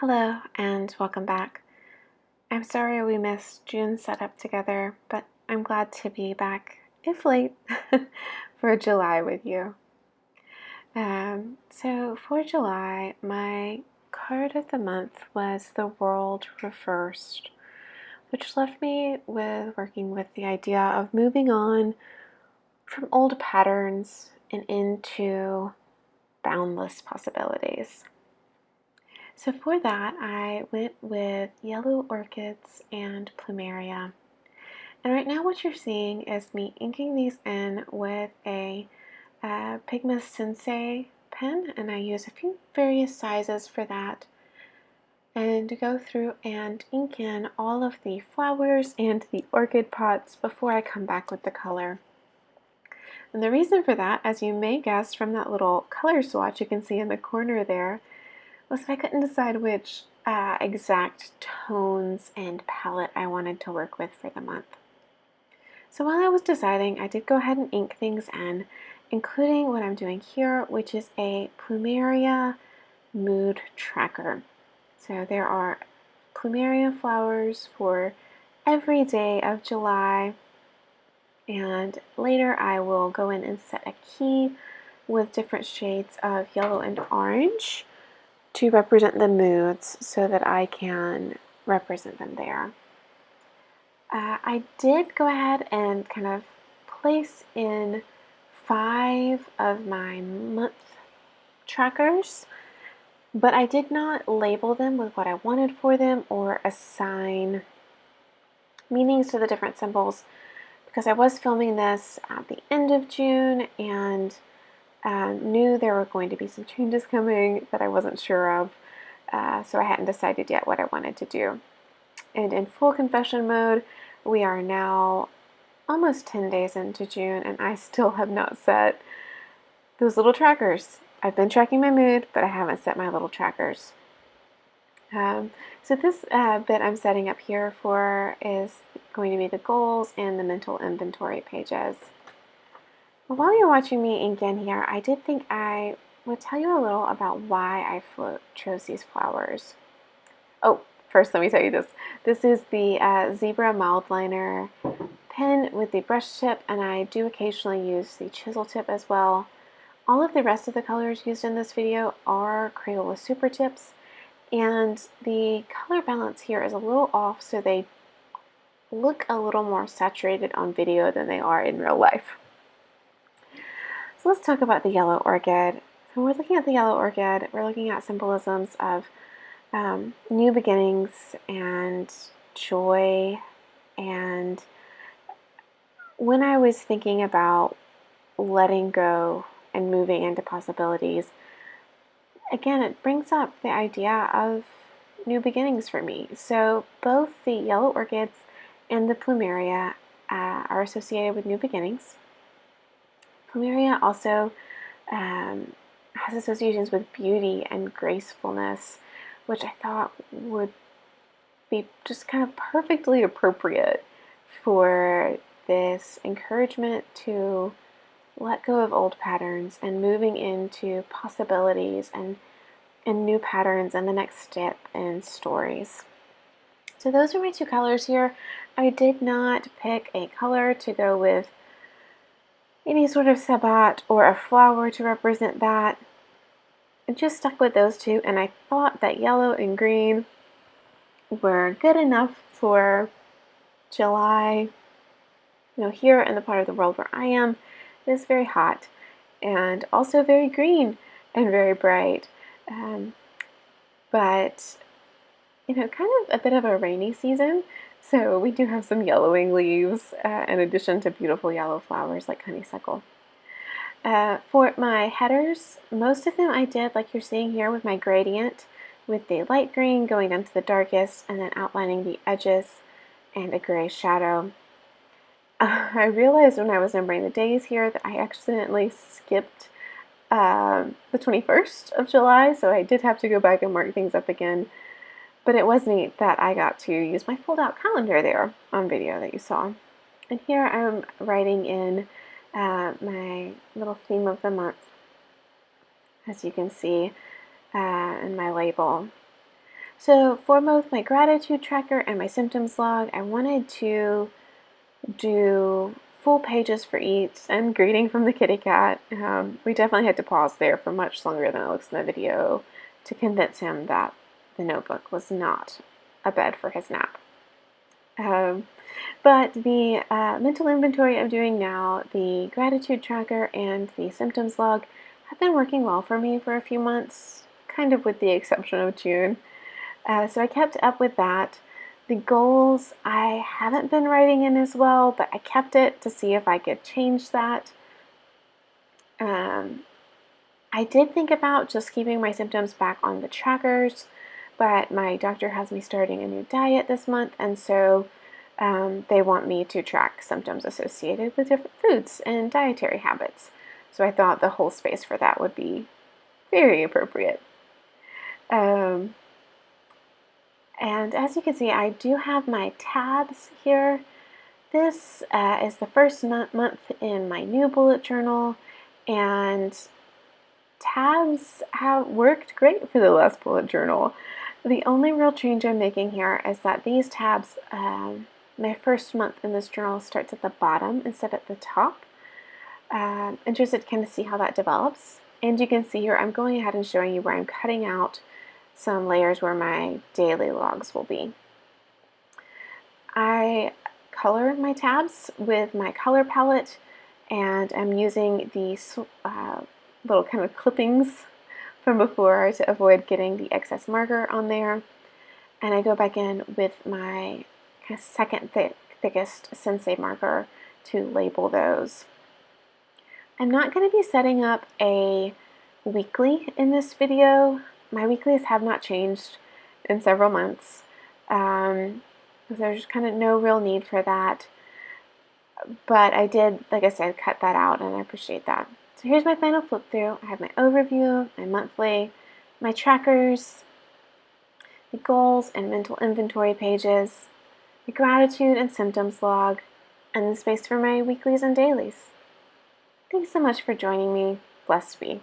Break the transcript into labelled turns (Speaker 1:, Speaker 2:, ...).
Speaker 1: Hello and welcome back. I'm sorry we missed June's setup together, but I'm glad to be back, if late, for July with you. So for July, my card of the month was The World Reversed, which left me with working with the idea of moving on from old patterns and into boundless possibilities. So for that, I went with yellow orchids and plumeria. And right now what you're seeing is me inking these in with a Pigma Sensei pen, and I use a few various sizes for that. And to go through and ink in all of the flowers and the orchid pots before I come back with the color. And the reason for that, as you may guess from that little color swatch you can see in the corner there, was that I couldn't decide which exact tones and palette I wanted to work with for the month. So while I was deciding, I did go ahead and ink things in, including what I'm doing here, which is a Plumeria mood tracker. So there are Plumeria flowers for every day of July, and later I will go in and set a key with different shades of yellow and orange to represent the moods so that I can represent them there. I did go ahead and kind of place in 5 of my month trackers, but I did not label them with what I wanted for them or assign meanings to the different symbols because I was filming this at the end of June and knew there were going to be some changes coming that I wasn't sure of, so I hadn't decided yet what I wanted to do. And in full confession mode, we are now almost 10 days into June, and I still have not set those little trackers. I've been tracking my mood, but I haven't set my little trackers. So this bit I'm setting up here for is going to be the goals and the mental inventory pages. While you're watching me ink in here, I did think I would tell you a little about why I chose these flowers. Oh, first let me tell you this. This is the Zebra Mildliner pen with the brush tip, and I do occasionally use the chisel tip as well. All of the rest of the colors used in this video are Crayola Supertips, and the color balance here is a little off, so they look a little more saturated on video than they are in real life. So let's talk about the yellow orchid. When we're looking at the yellow orchid, we're looking at symbolisms of new beginnings and joy. And when I was thinking about letting go and moving into possibilities, again, it brings up the idea of new beginnings for me. So both the yellow orchids and the plumeria are associated with new beginnings. Plumeria also has associations with beauty and gracefulness, which I thought would be just kind of perfectly appropriate for this encouragement to let go of old patterns and moving into possibilities and new patterns and the next step in stories. So those are my two colors here. I did not pick a color to go with any sort of sabbat or a flower to represent that. I just stuck with those two, and I thought that yellow and green were good enough for July. You know, here in the part of the world where I am, it is very hot and also very green and very bright. But, you know, kind of a bit of a rainy season. So we do have some yellowing leaves in addition to beautiful yellow flowers like honeysuckle. For my headers, most of them I did like you're seeing here with my gradient, with the light green going down to the darkest and then outlining the edges and a gray shadow. I realized when I was numbering the days here that I accidentally skipped the 21st of July, so I did have to go back and mark things up again. But it was neat that I got to use my fold-out calendar there on video that you saw. And here I'm writing in my little theme of the month, as you can see in my label. So for both my gratitude tracker and my symptoms log, I wanted to do full pages for each and greeting from the kitty cat. We definitely had to pause there for much longer than it looks in the video to convince him that the notebook was not a bed for his nap. But the mental inventory I'm doing now, the gratitude tracker and the symptoms log, have been working well for me for a few months, kind of with the exception of June. So I kept up with that. The goals I haven't been writing in as well, but I kept it to see if I could change that. I did think about just keeping my symptoms back on the trackers, but my doctor has me starting a new diet this month, and so they want me to track symptoms associated with different foods and dietary habits. So I thought the whole space for that would be very appropriate. And as you can see, I do have my tabs here. This is the first month in my new bullet journal, and tabs have worked great for the last bullet journal. The only real change I'm making here is that these tabs, my first month in this journal starts at the bottom instead of at the top. Interested to kind of see how that develops. And you can see here, I'm going ahead and showing you where I'm cutting out some layers where my daily logs will be. I color my tabs with my color palette, and I'm using these little kind of clippings from before to avoid getting the excess marker on there. And I go back in with my kind of second thickest Sensei marker to label those. I'm not going to be setting up a weekly in this video. My weeklies have not changed in several months. There's kind of no real need for that. But I did, like I said, cut that out, and I appreciate that. So here's my final flip through. I have my overview, my monthly, my trackers, the goals and mental inventory pages, the gratitude and symptoms log, and the space for my weeklies and dailies. Thanks so much for joining me. Blessed be.